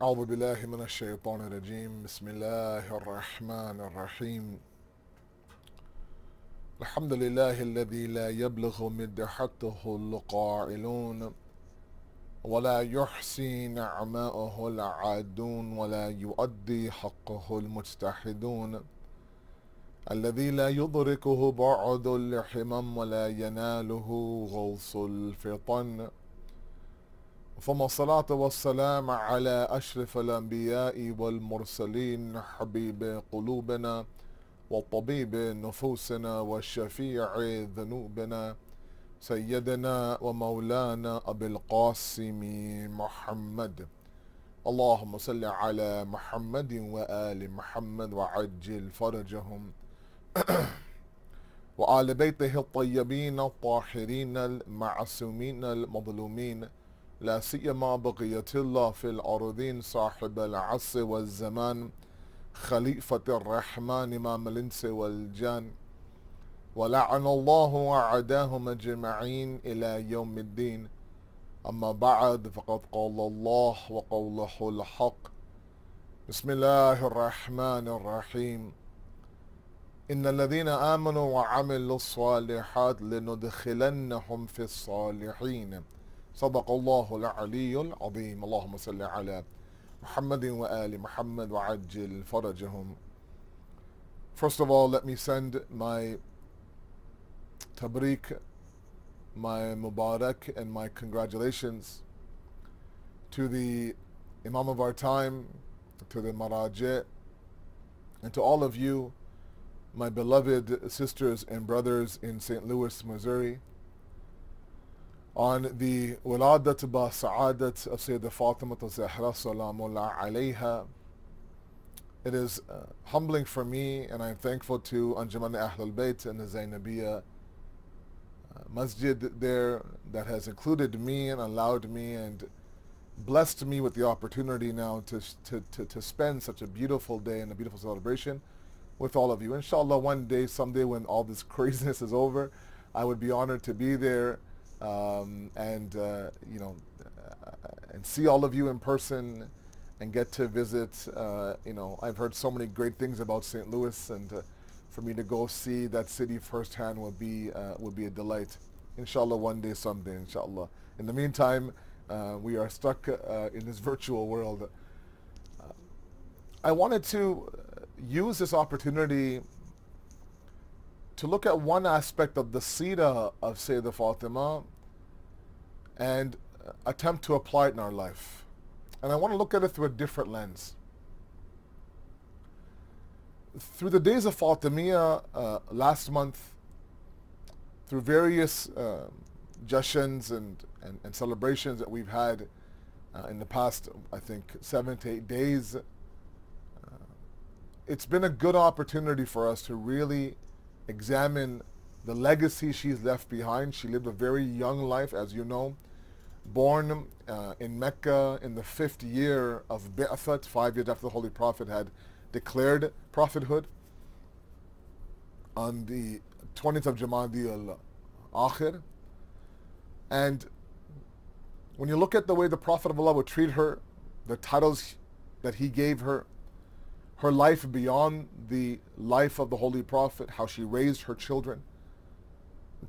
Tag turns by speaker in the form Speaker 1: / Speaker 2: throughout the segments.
Speaker 1: أعوذ بالله من الشيطان الرجيم بسم الله الرحمن الرحيم الحمد لله الذي لا يبلغ مدحته القائلون ولا يحصي نعماءه العادون ولا يؤدي حقه المجتحدون الذي لا يدركه بعد الحمم ولا يناله غوص الفطن ثم الصلاة والسلام على أشرف الأنبياء والمرسلين حبيب قلوبنا وطبيب نفوسنا وشفيع ذنوبنا سيدنا ومولانا أبي القاسم محمد. اللهم صل على محمد وآل محمد وعجل فرجهم وآل بيته الطيبين الطاهرين المعصومين المظلومين لا سيما بقية الله في الأرضين صاحب العصر والزمان خليفة الرحمن إمام الإنس والجان ولعن الله أعداهم أجمعين إلى يوم الدين. أما بعد فقد قال الله وقوله الحق بسم الله الرحمن الرحيم إن الذين آمنوا وعملوا الصالحات لندخلنهم في الصالحين صدق الله العلي العظيم. اللهم صل على محمد وآل محمد وعجل فرجهم. First of all, let me send my tabrik, my mubarak, and my congratulations to the Imam of our time, to the Maraji, and to all of you, my beloved sisters and brothers in St. Louis, Missouri, on the Wiladat ba Sa'adat of Sayyidah Fatima Zahra Salamullah alayha. It is humbling for me, and I'm thankful to Anjuman Ahlul Bayt and the Zainabiya Masjid there that has included me and allowed me and blessed me with the opportunity now to spend such a beautiful day and a beautiful celebration with all of you. Inshallah, one day, someday, when all this craziness is over, I would be honored to be there and see all of you in person and get to visit. I've heard so many great things about St. Louis, and for me to go see that city firsthand would be a delight. Inshallah, one day, someday, inshallah. In the meantime, we are stuck in this virtual world. I wanted to use this opportunity to look at one aspect of the seerah of Sayyidah Fatima and attempt to apply it in our life. And I want to look at it through a different lens. Through the days of Fatimiyya last month, through various jashans and celebrations that we've had in the past, I think, 7 to 8 days, it's been a good opportunity for us to really examine the legacy she's left behind. She lived a very young life, as you know, born in Mecca in the 5th year of Bi'athat, 5 years after the Holy Prophet had declared prophethood, on the 20th of Jamadi al-Akhir. And when you look at the way the Prophet of Allah would treat her, the titles that he gave her, her life beyond the life of the Holy Prophet, how she raised her children.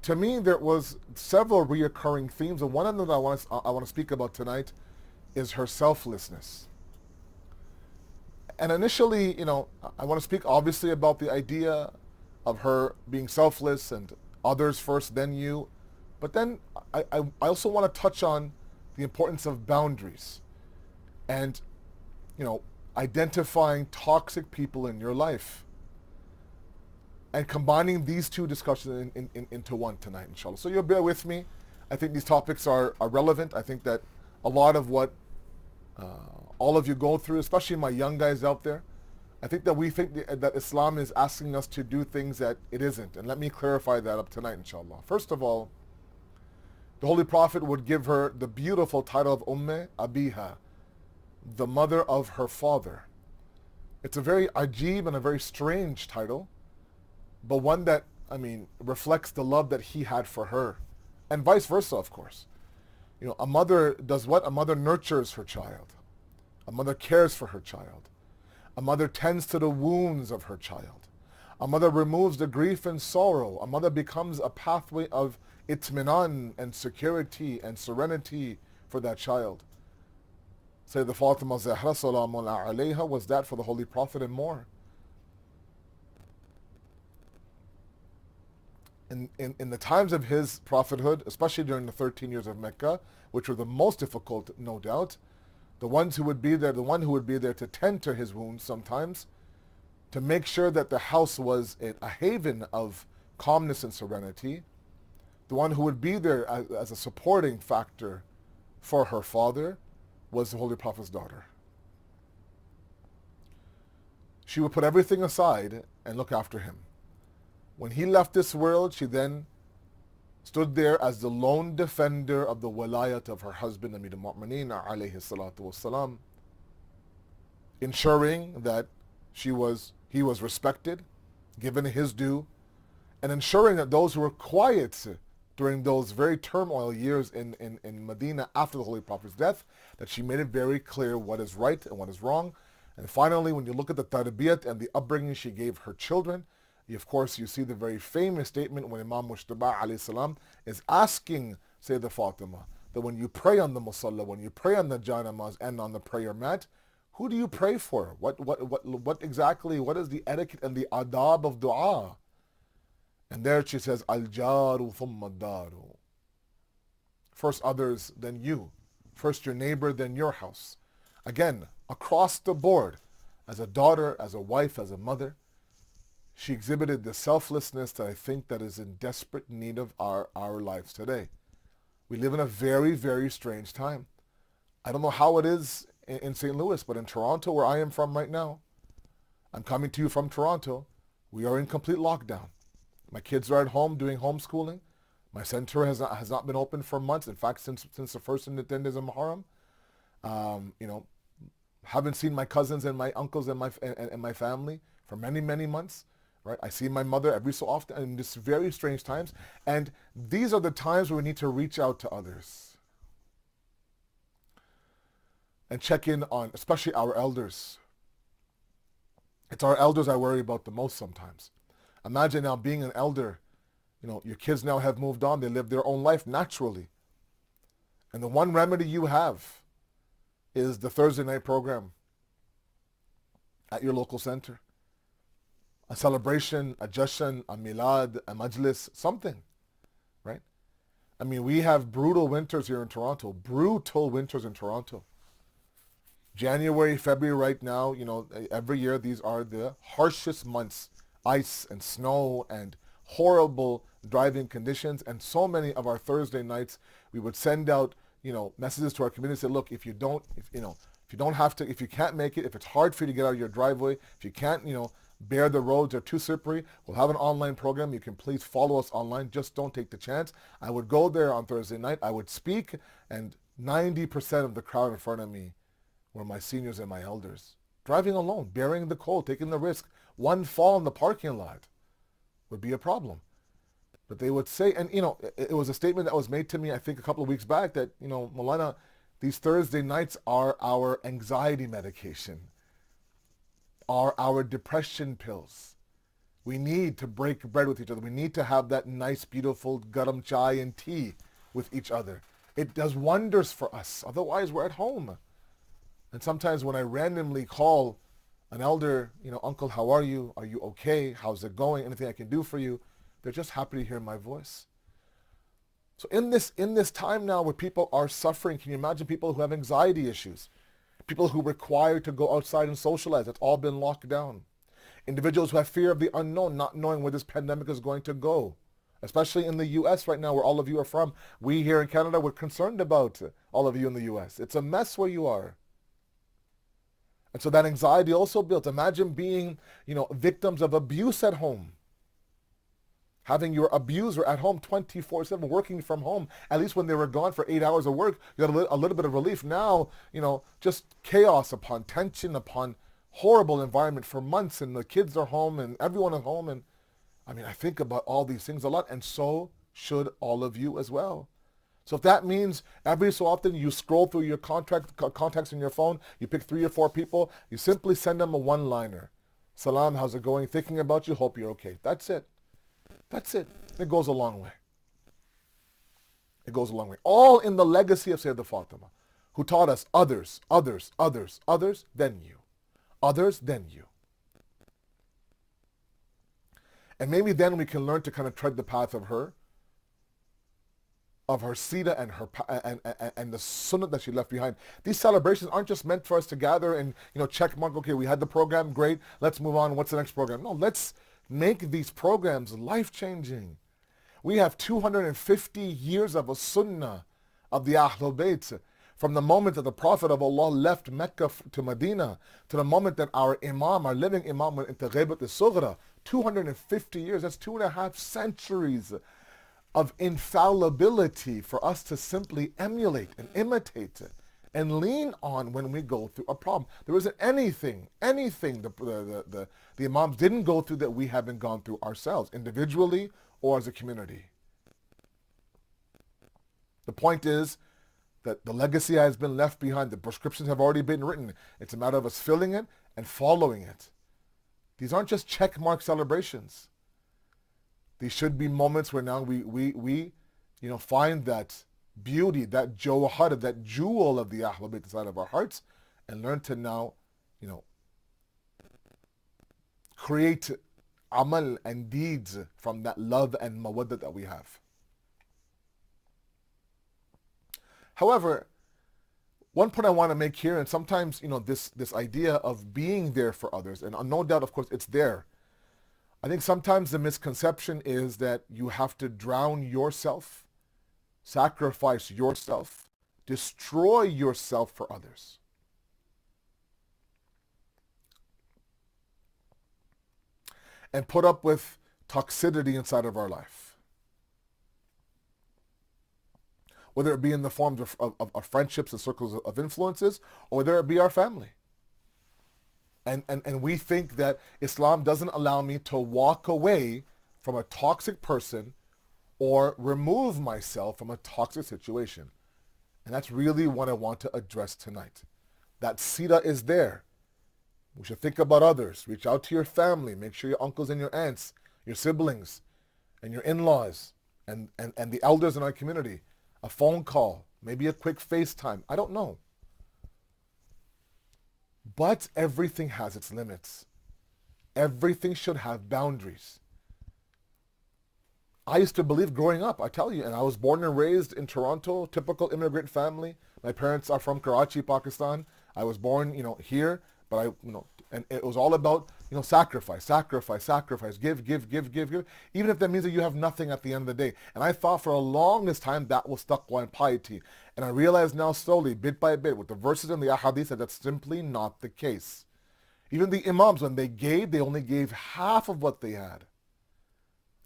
Speaker 1: To me, there was several reoccurring themes, and one of them that I want to speak about tonight is her selflessness. And initially, I want to speak obviously about the idea of her being selfless and others first, then you. But then I also want to touch on the importance of boundaries and, identifying toxic people in your life and combining these two discussions into one tonight, inshallah. So you'll bear with me. I think these topics are relevant. I think that a lot of what all of you go through, especially my young guys out there, I think that we think that Islam is asking us to do things that it isn't. And let me clarify that up tonight, inshallah. First of all, the Holy Prophet would give her the beautiful title of Umm Abiha, the mother of her father. It's a very ajib and a very strange title, but one that, reflects the love that he had for her. And vice versa, of course. A mother does what? A mother nurtures her child. A mother cares for her child. A mother tends to the wounds of her child. A mother removes the grief and sorrow. A mother becomes a pathway of itminan and security and serenity for that child. Sayyidah Fatima Zahra salamun alayha was that for the Holy Prophet and more. In the times of his prophethood, especially during the 13 years of Mecca, which were the most difficult, no doubt, the one who would be there to tend to his wounds sometimes, to make sure that the house was a haven of calmness and serenity, the one who would be there as a supporting factor for her father was the Holy Prophet's daughter. She would put everything aside and look after him. When he left this world, she then stood there as the lone defender of the wilayat of her husband, Amir al-Mu'mineen alayhi salatu wasalam, ensuring that he was respected, given his due, and ensuring that those who were quiet during those very turmoil years in Medina after the Holy Prophet's death, that she made it very clear what is right and what is wrong. And finally, when you look at the tarbiyat and the upbringing she gave her children, of course, you see the very famous statement when Imam Mushtaba alayhi salam is asking Sayyidah Fatima that when you pray on the musalla, when you pray on the janamaz and on the prayer mat, who do you pray for? What exactly, what is the etiquette and the adab of dua? And there she says, Al-jaru thumma daru. First others, then you. First your neighbor, then your house. Again, across the board, as a daughter, as a wife, as a mother, she exhibited the selflessness that I think that is in desperate need of our lives today. We live in a very, very strange time. I don't know how it is in St. Louis, but in Toronto, where I am from right now, I'm coming to you from Toronto, we are in complete lockdown. My kids are at home doing homeschooling. My center has not been open for months. In fact, since the first and the 10 days of Muharram. Haven't seen my cousins and my uncles and my family for many, many months. Right? I see my mother every so often in these very strange times. And these are the times where we need to reach out to others and check in on, especially our elders. It's our elders I worry about the most sometimes. Imagine now being an elder. Your kids now have moved on. They live their own life naturally. And the one remedy you have is the Thursday night program at your local center. A celebration, a jashan, a milad, a majlis, something, right? I mean, we have brutal winters here in Toronto. January, February right now, every year these are the harshest months. Ice and snow and horrible driving conditions. And so many of our Thursday nights, we would send out, messages to our community, say, look, if you can't make it, if it's hard for you to get out of your driveway, if you can't, bear the roads are too slippery, we'll have an online program. You can please follow us online. Just don't take the chance. I would go there on Thursday night. I would speak, and 90% of the crowd in front of me were my seniors and my elders. Driving alone, bearing the cold, taking the risk. One fall in the parking lot would be a problem. But they would say, and it was a statement that was made to me, I think a couple of weeks back, that, Maulana, these Thursday nights are our anxiety medication, are our depression pills. We need to break bread with each other. We need to have that nice, beautiful garam chai and tea with each other. It does wonders for us. Otherwise, we're at home. And sometimes when I randomly call an elder, uncle, how are you? Are you okay? How's it going? Anything I can do for you? They're just happy to hear my voice. So in this time now where people are suffering, can you imagine people who have anxiety issues? People who require to go outside and socialize. It's all been locked down. Individuals who have fear of the unknown, not knowing where this pandemic is going to go. Especially in the U.S. right now, where all of you are from. We here in Canada, we're concerned about all of you in the U.S. It's a mess where you are. And so that anxiety also built. Imagine being, victims of abuse at home. Having your abuser at home 24/7, working from home. At least when they were gone for 8 hours of work, you got a little bit of relief. Now, just chaos upon tension, upon horrible environment for months, and the kids are home and everyone at home. And I think about all these things a lot, and so should all of you as well. So if that means every so often you scroll through your contacts in your phone, you pick 3 or 4 people, you simply send them a one-liner. Salam, how's it going? Thinking about you, hope you're okay. That's it. That's it. It goes a long way. It goes a long way. All in the legacy of Sayyidah Fatima, who taught us others, others, others, others, then you. Others, then you. And maybe then we can learn to kind of tread the path of her sira and her and the sunnah that she left behind. These celebrations aren't just meant for us to gather and check mark. Okay, we had the program, great. Let's move on. What's the next program? No, let's make these programs life changing. We have 250 years of a sunnah of the Ahlul Bayt. From the moment that the Prophet of Allah left Mecca to Medina to the moment that our Imam, our living Imam, went into Ghaybat al-Sughra, 250 years, that's 2.5 centuries of infallibility for us to simply emulate and imitate it and lean on when we go through a problem. There isn't anything the Imams didn't go through that we haven't gone through ourselves, individually or as a community. The point is that the legacy has been left behind. The prescriptions have already been written. It's a matter of us filling it and following it. These aren't just checkmark celebrations. These should be moments where now we find that beauty, that jawhar, that jewel of the Ahlul Bayt inside of our hearts, and learn to now, create amal and deeds from that love and mawaddah that we have. However, one point I want to make here, and sometimes, this idea of being there for others, and no doubt, of course, it's there. I think sometimes the misconception is that you have to drown yourself, sacrifice yourself, destroy yourself for others. And put up with toxicity inside of our life. Whether it be in the forms of friendships and circles of influences, or whether it be our family. And we think that Islam doesn't allow me to walk away from a toxic person or remove myself from a toxic situation. And that's really what I want to address tonight. That sira is there. We should think about others. Reach out to your family. Make sure your uncles and your aunts, your siblings, and your in-laws, and the elders in our community. A phone call, maybe a quick FaceTime. I don't know. But everything has its limits. Everything should have boundaries. I used to believe growing up, I tell you, and I was born and raised in Toronto, typical immigrant family. My parents are from Karachi, Pakistan. I was born, here, but and it was all about, sacrifice, give. Even if that means that you have nothing at the end of the day. And I thought for the longest time that was taqwa and piety. And I realize now slowly, bit by bit, with the verses and the ahadith, that that's simply not the case. Even the imams, when they gave, they only gave half of what they had.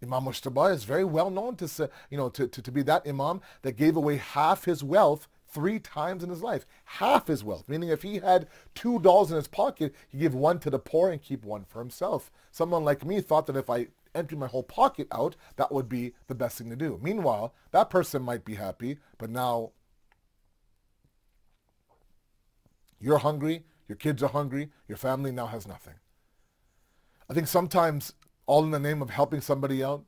Speaker 1: Imam Mujtaba is very well known to say, to be that imam that gave away half his wealth 3 times in his life. Half his wealth. Meaning if he had $2 in his pocket, he gave 1 to the poor and keep 1 for himself. Someone like me thought that if I emptied my whole pocket out, that would be the best thing to do. Meanwhile, that person might be happy, but now you're hungry, your kids are hungry, your family now has nothing. I think sometimes, all in the name of helping somebody out,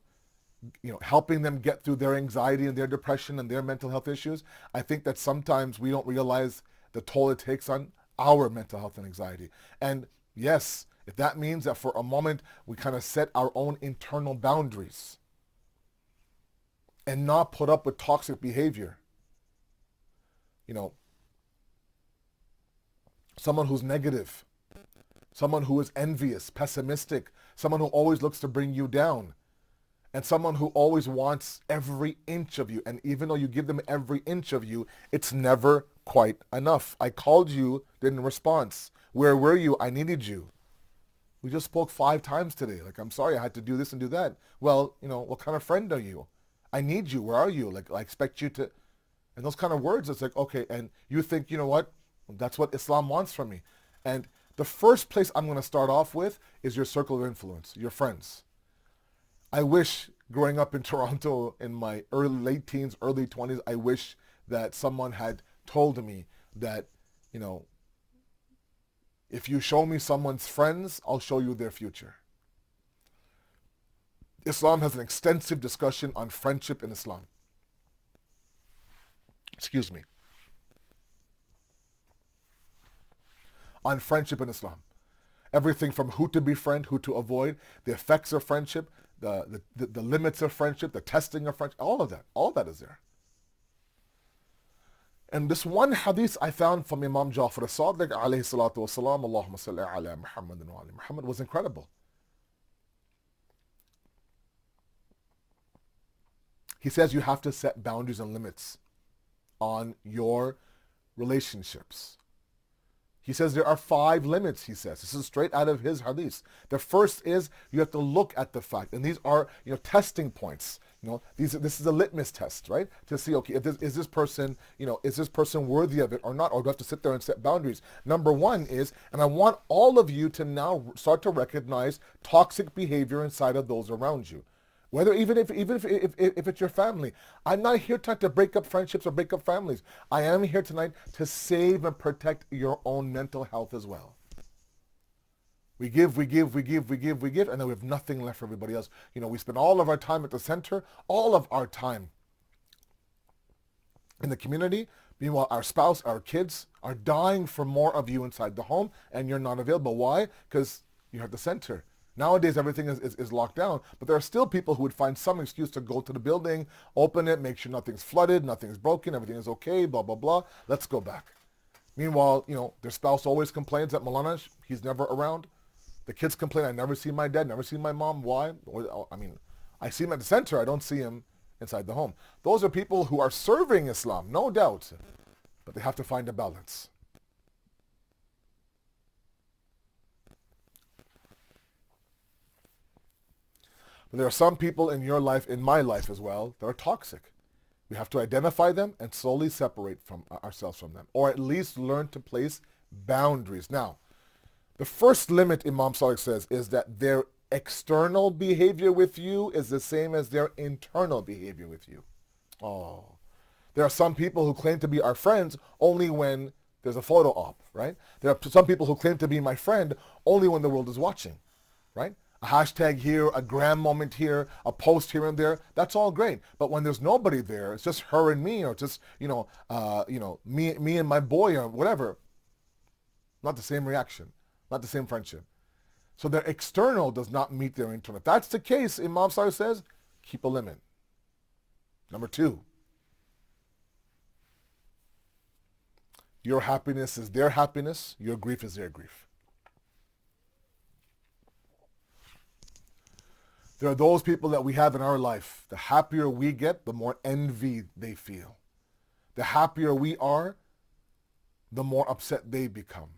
Speaker 1: helping them get through their anxiety and their depression and their mental health issues, I think that sometimes we don't realize the toll it takes on our mental health and anxiety. And yes, if that means that for a moment we kind of set our own internal boundaries and not put up with toxic behavior, someone who's negative, someone who is envious, pessimistic, someone who always looks to bring you down, and someone who always wants every inch of you. And even though you give them every inch of you, it's never quite enough. I called you, didn't respond. Where were you? I needed you. We just spoke 5 times today. I'm sorry, I had to do this and do that. Well, what kind of friend are you? I need you. Where are you? I expect you to... And those kind of words, it's okay. And you think, what? That's what Islam wants from me. And the first place I'm going to start off with is your circle of influence, your friends. I wish growing up in Toronto in my late teens, early 20s, I wish that someone had told me that, you know, if you show me someone's friends, I'll show you their future. Islam has an extensive discussion on friendship in Islam. Excuse me. On friendship in Islam. Everything from who to befriend, who to avoid, the effects of friendship, the limits of friendship, the testing of friendship, all of that is there. And this one hadith I found from Imam Jafri Sadiq alayhi salatu wasalam, Allahumma salli ala Muhammad wa ali Muhammad, was incredible. He says you have to set boundaries and limits on your relationships. He says there are 5 limits, he says. This is straight out of his hadith. The first is you have to look at the fact, and these are, testing points. This is a litmus test, right? To see, okay, is this person worthy of it or not? Or do I have to sit there and set boundaries? Number 1 is, and I want all of you to now start to recognize toxic behavior inside of those around you. Whether even if it's your family. I'm not here tonight to break up friendships or break up families. I am here tonight to save and protect your own mental health as well. We give, and then we have nothing left for everybody else. We spend all of our time at the center, all of our time in the community. Meanwhile, our spouse, our kids are dying for more of you inside the home, and you're not available. Why? Because you're at the center. Nowadays, everything is locked down, but there are still people who would find some excuse to go to the building, open it, make sure nothing's flooded, nothing's broken, everything is okay, blah, blah, blah. Let's go back. Meanwhile, their spouse always complains that Maulana, he's never around. The kids complain, I never see my dad, never see my mom. Why? I see him at the center. I don't see him inside the home. Those are people who are serving Islam, no doubt, but they have to find a balance. But there are some people in your life, in my life as well, that are toxic. We have to identify them and slowly separate from ourselves from them, or at least learn to place boundaries. Now, the first limit, Imam Sadiq says, is that their external behavior with you is the same as their internal behavior with you. Oh, there are some people who claim to be our friends only when there's a photo op, right? There are some people who claim to be my friend only when the world is watching, right? A hashtag here, a gram moment here, a post here and there, that's all great. But when there's nobody there, it's just her and me, or just, me and my boy, or whatever, not the same reaction, not the same friendship. So their external does not meet their internal. If that's the case, Imam Sadiq says, keep a limit. Number 2, your happiness is their happiness, your grief is their grief. There are those people that we have in our life. The happier we get, the more envy they feel. The happier we are, the more upset they become.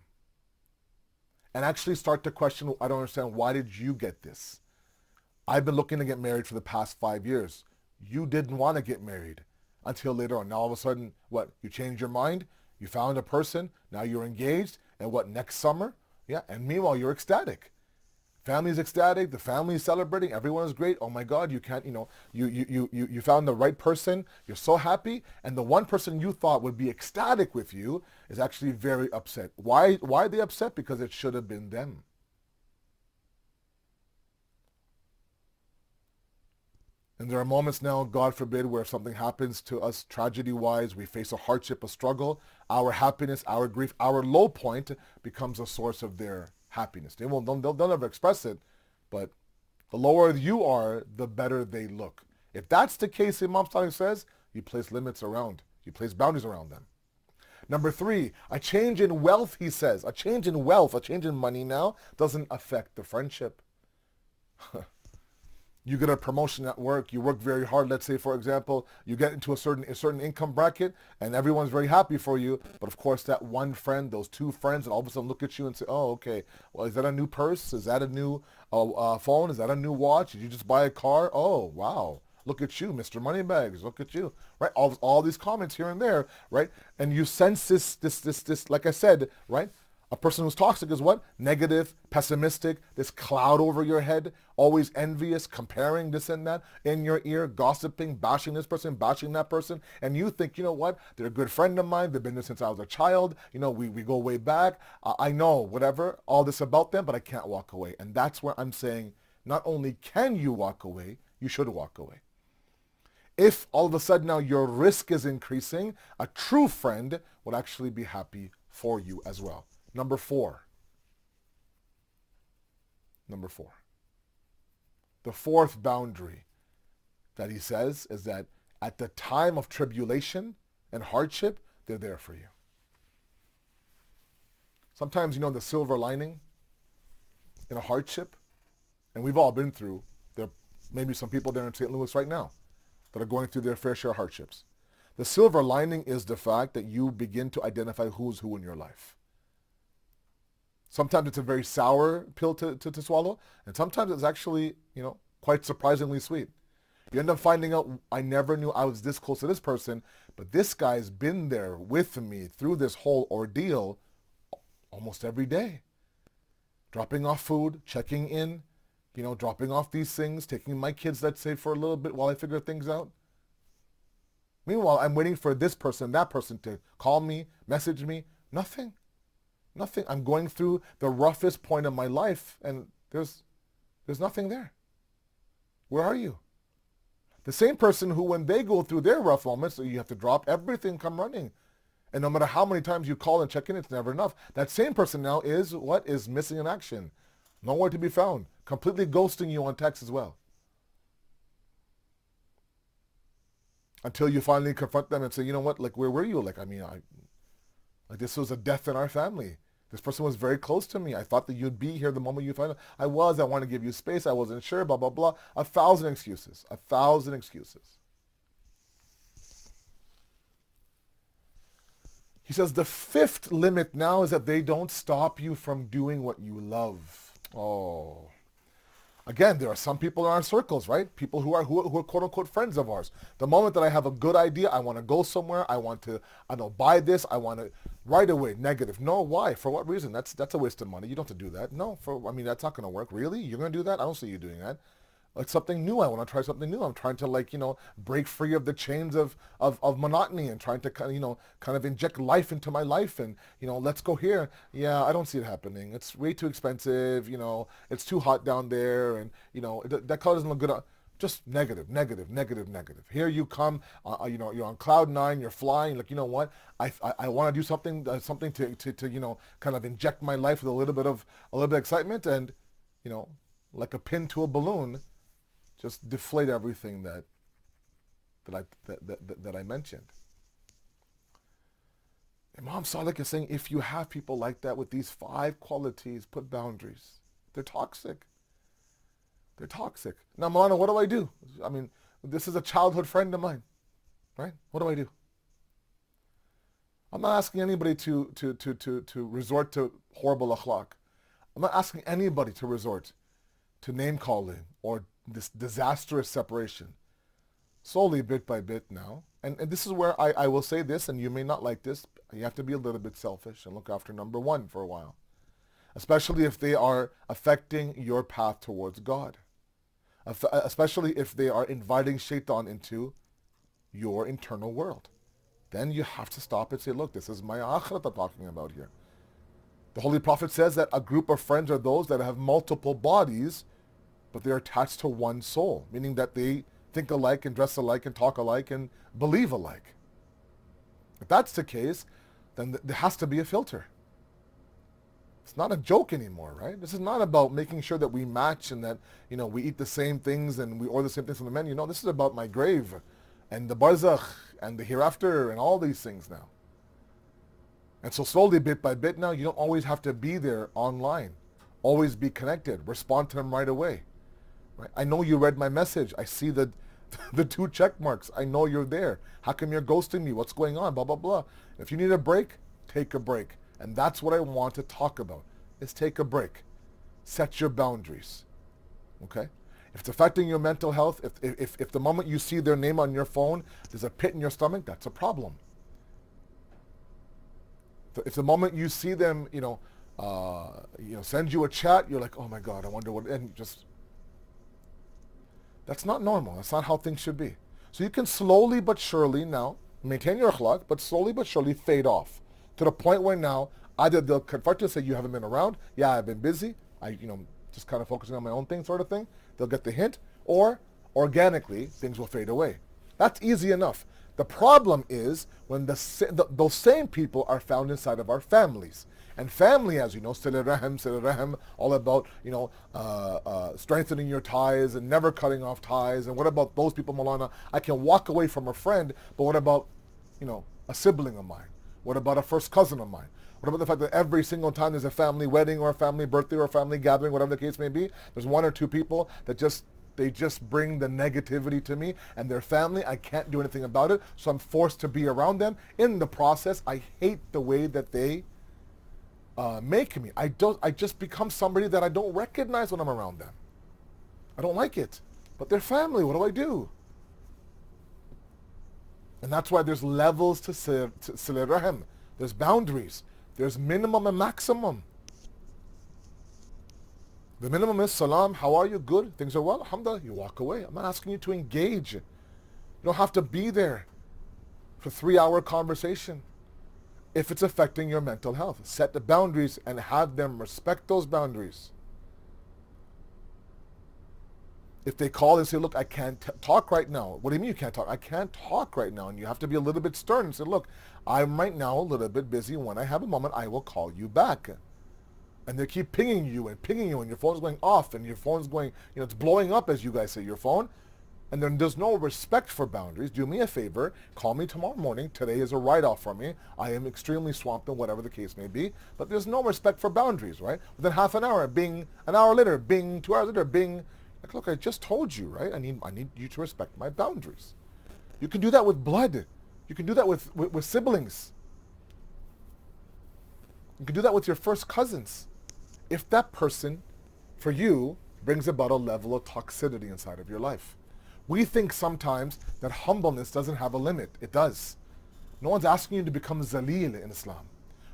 Speaker 1: And actually start to question, I don't understand, why did you get this? I've been looking to get married for the past 5 years. You didn't want to get married until later on. Now all of a sudden, what? You changed your mind? You found a person, now you're engaged, and what, next summer? Yeah, and meanwhile, you're ecstatic. Family's ecstatic, the family is celebrating, everyone is great. Oh my God, you can't, you found the right person, you're so happy, and the one person you thought would be ecstatic with you is actually very upset. Why are they upset? Because it should have been them. And there are moments now, God forbid, where something happens to us tragedy-wise, we face a hardship, a struggle, our happiness, our grief, our low point becomes a source of their happiness. They'll never express it, but the lower you are, the better they look. If that's the case, Imam Sadiq says, you place limits around, you place boundaries around them. Number 3, a change in wealth, he says. A change in wealth, a change in money now doesn't affect the friendship. You get a promotion at work, you work very hard, let's say, for example, you get into a certain income bracket, and everyone's very happy for you, but of course that one friend, those 2 friends, and all of a sudden look at you and say, oh, okay, well, is that a new purse? Is that a new phone? Is that a new watch? Did you just buy a car? Oh, wow. Look at you, Mr. Moneybags, look at you, right? All these comments here and there, right? And you sense this, like I said, right? A person who's toxic is what? Negative, pessimistic, this cloud over your head, always envious, comparing this and that in your ear, gossiping, bashing this person, bashing that person. And you think, you know what? They're a good friend of mine. They've been there since I was a child. You know, we go way back. I know, whatever, all this about them, but I can't walk away. And that's where I'm saying, not only can you walk away, you should walk away. If all of a sudden now your risk is increasing, a true friend would actually be happy for you as well. Number four. The fourth boundary that he says is that at the time of tribulation and hardship, they're there for you. Sometimes, you know, the silver lining in a hardship, and we've all been through, there may be some people there in St. Louis right now that are going through their fair share of hardships. The silver lining is the fact that you begin to identify who's who in your life. Sometimes it's a very sour pill to swallow, and sometimes it's actually, you know, quite surprisingly sweet. You end up finding out, I never knew I was this close to this person, but this guy's been there with me through this whole ordeal almost every day. Dropping off food, checking in, you know, dropping off these things, taking my kids, let's say, for a little bit while I figure things out. Meanwhile, I'm waiting for this person, that person to call me, message me. Nothing. I'm going through the roughest point of my life, and there's nothing there. Where are you? The same person who, when they go through their rough moments, you have to drop everything, come running. And no matter how many times you call and check in, it's never enough. That same person now is what? Is missing in action. Nowhere to be found. Completely ghosting you on text as well. Until you finally confront them and say, you know what, like, where were you? Like, I mean, like, this was a death in our family. This person was very close to me. I thought that you'd be here the moment you find out. I want to give you space. I wasn't sure, blah, blah, blah. 1,000 excuses. 1,000 excuses. He says the fifth limit now is that they don't stop you from doing what you love. Oh. Again, there are some people in our circles, right? People who are quote unquote friends of ours. The moment that I have a good idea, I want to go somewhere, I want to, buy this, I want to, right away, negative. No, why? For what reason? That's a waste of money. You don't have to do that. No, that's not going to work. Really? You're going to do that? I don't see you doing that. It's something new. I want to try something new. I'm trying to break free of the chains of monotony and trying to kind of inject life into my life and, let's go here. Yeah, I don't see it happening. It's way too expensive. It's too hot down there and, that color doesn't look good. Just negative. Here you come, you're on cloud nine, you're flying. Like, you know what? I want to do something to kind of inject my life with a little bit of excitement and, like a pin to a balloon, just deflate everything that I mentioned. Imam Sadiq is saying, if you have people like that with these 5 qualities, put boundaries. They're toxic. Now, Maulana, what do I do? I mean, this is a childhood friend of mine, right? What do I do? I'm not asking anybody to resort to horrible akhlaq. I'm not asking anybody to resort to name calling or this disastrous separation. Slowly, bit by bit now. And this is where I will say this, and you may not like this, you have to be a little bit selfish and look after number 1 for a while. Especially if they are affecting your path towards God. Especially if they are inviting shaitan into your internal world. Then you have to stop and say, look, this is my akhirat I'm talking about here. The Holy Prophet says that a group of friends are those that have multiple bodies, but they're attached to one soul, meaning that they think alike and dress alike and talk alike and believe alike. If that's the case, then there has to be a filter. It's not a joke anymore, right? This is not about making sure that we match and that, we eat the same things and we order the same things from the menu. No, this is about my grave and the barzakh and the hereafter and all these things now. And so slowly, bit by bit now, you don't always have to be there online. Always be connected. Respond to them right away. Right? I know you read my message. I see the 2 check marks. I know you're there. How come you're ghosting me? What's going on? Blah, blah, blah. If you need a break, take a break. And that's what I want to talk about, is take a break. Set your boundaries. Okay? If it's affecting your mental health, if the moment you see their name on your phone, there's a pit in your stomach, that's a problem. If the moment you see them, send you a chat, you're like, oh my God, I wonder what, and just, that's not normal. That's not how things should be. So you can slowly but surely now maintain your akhlaq, but slowly but surely fade off to the point where now either they'll convert to say you haven't been around. Yeah, I've been busy. Just kind of focusing on my own thing, sort of thing. They'll get the hint, or organically things will fade away. That's easy enough. The problem is when those same people are found inside of our families. And family, as you know, sila rahim, all about, strengthening your ties and never cutting off ties. And what about those people, Maulana? I can walk away from a friend, but what about, a sibling of mine? What about a first cousin of mine? What about the fact that every single time there's a family wedding or a family birthday or a family gathering, whatever the case may be, there's one or two people that they just bring the negativity to me and their family. I can't do anything about it, so I'm forced to be around them. In the process, I hate the way that they make me. I just become somebody that I don't recognize when I'm around them. I don't like it. But they're family. What do I do? And that's why there's levels to Sila Rahim. There's boundaries. There's minimum and maximum. The minimum is salam, how are you? Good. Things are well. Alhamdulillah. You walk away. I'm not asking you to engage. You don't have to be there for 3-hour conversation. If it's affecting your mental health, set the boundaries and have them respect those boundaries. If they call and say, look, I can't talk right now. What do you mean you can't talk? I can't talk right now. And you have to be a little bit stern and say, look, I'm right now a little bit busy. When I have a moment, I will call you back. And they keep pinging you and your phone's going off and your phone's going, it's blowing up, as you guys say, your phone. And then there's no respect for boundaries. Do me a favor, call me tomorrow morning. Today is a write-off for me. I am extremely swamped in whatever the case may be. But there's no respect for boundaries, right? Within half an hour, bing, an hour later, bing, 2 hours later, bing. Like, look, I just told you, right? I need you to respect my boundaries. You can do that with blood. You can do that with siblings. You can do that with your first cousins. If that person, for you, brings about a level of toxicity inside of your life. We think sometimes that humbleness doesn't have a limit. It does. No one's asking you to become zalil in Islam.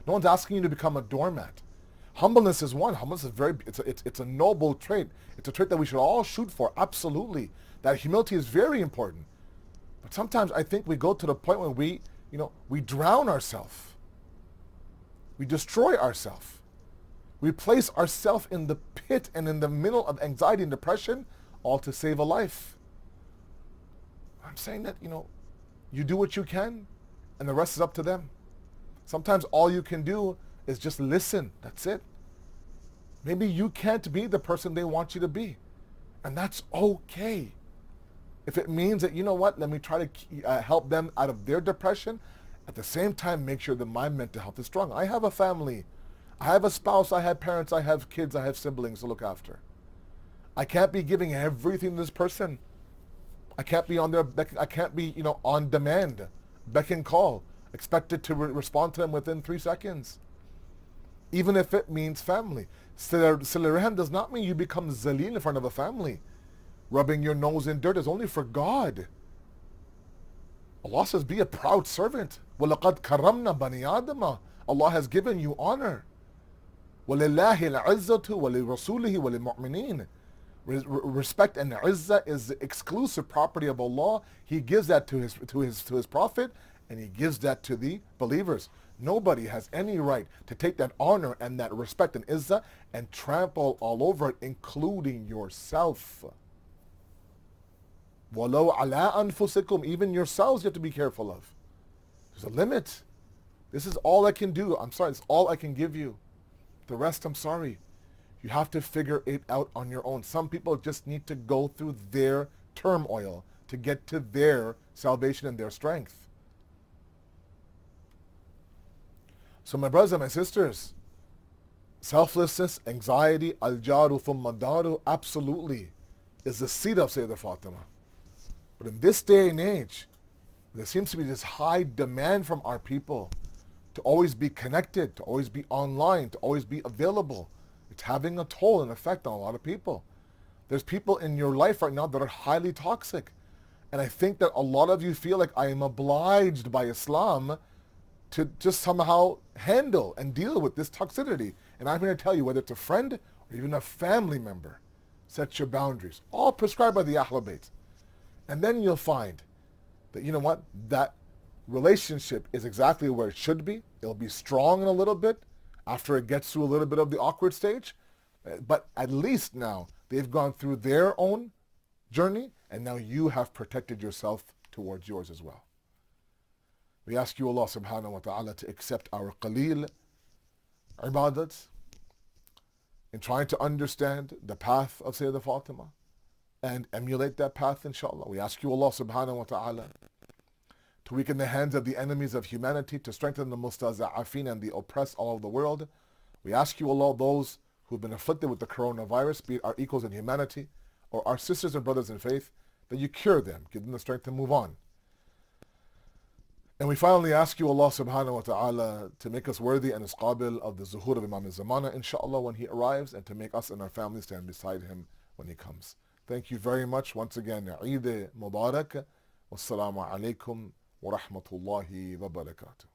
Speaker 1: No one's asking you to become a doormat. Humbleness is one. Humbleness is it's a noble trait. It's a trait that we should all shoot for. Absolutely. That humility is very important. But sometimes I think we go to the point where we drown ourselves. We destroy ourselves. We place ourselves in the pit and in the middle of anxiety and depression, all to save a life. I'm saying that, you do what you can and the rest is up to them. Sometimes all you can do is just listen. That's it. Maybe you can't be the person they want you to be. And that's okay. If it means that, let me try to help them out of their depression, at the same time make sure that my mental health is strong. I have a family. I have a spouse. I have parents. I have kids. I have siblings to look after. I can't be giving everything to this person. I can't be on their I can't be, on demand, beck and call, expected to respond to them within 3 seconds. Even if it means family. Sila Rahim does not mean you become zalil in front of a family. Rubbing your nose in dirt is only for God. Allah says, be a proud servant. وَلَقَدْ كَرَّمْنَا بَنِي آدَمَ. Allah has given you honor. وَلِلَّهِ الْعِزَّةُ وَلِرَسُولِهِ وَلِلْمُؤْمِنِينَ. Respect and izzah is the exclusive property of Allah. He gives that to his prophet, and he gives that to the believers. Nobody has any right to take that honor and that respect and izzah and trample all over it, including yourself. وَلَوْ عَلَىٰ أَنفُسِكُمْ. Even yourselves you have to be careful of. There's a limit. This is all I can do. I'm sorry, it's all I can give you. The rest, I'm sorry. You have to figure it out on your own. Some people just need to go through their turmoil to get to their salvation and their strength. So my brothers and my sisters, selflessness, anxiety, al-jaru thumma daru, absolutely is the seed of Sayyidah Fatima. But in this day and age, there seems to be this high demand from our people to always be connected, to always be online, to always be available. It's having a toll and effect on a lot of people. There's people in your life right now that are highly toxic. And I think that a lot of you feel like I am obliged by Islam to just somehow handle and deal with this toxicity. And I'm here to tell you, whether it's a friend or even a family member, set your boundaries. All prescribed by the Ahlul Bayt. And then you'll find that, you know what, that relationship is exactly where it should be. It'll be strong in a little bit after it gets through a little bit of the awkward stage. But at least now they've gone through their own journey, and now you have protected yourself towards yours as well. We ask you, Allah subhanahu wa ta'ala, to accept our qaleel ibadat in trying to understand the path of Sayyidah Fatima and emulate that path, inshallah. We ask you, Allah subhanahu wa ta'ala, to weaken the hands of the enemies of humanity, to strengthen the mustaza'afin and the oppressed all over the world. We ask you, Allah, those who've been afflicted with the coronavirus, be it our equals in humanity or our sisters and brothers in faith, that you cure them, give them the strength to move on. And we finally ask you, Allah subhanahu wa ta'ala, to make us worthy and isqabil of the zuhur of Imam al-Zamana, inshallah, when he arrives, and to make us and our family stand beside him when he comes. Thank you very much. Once again, Eid Mubarak. Wassalamu alaikum wa rahmatullahi wa barakatuh.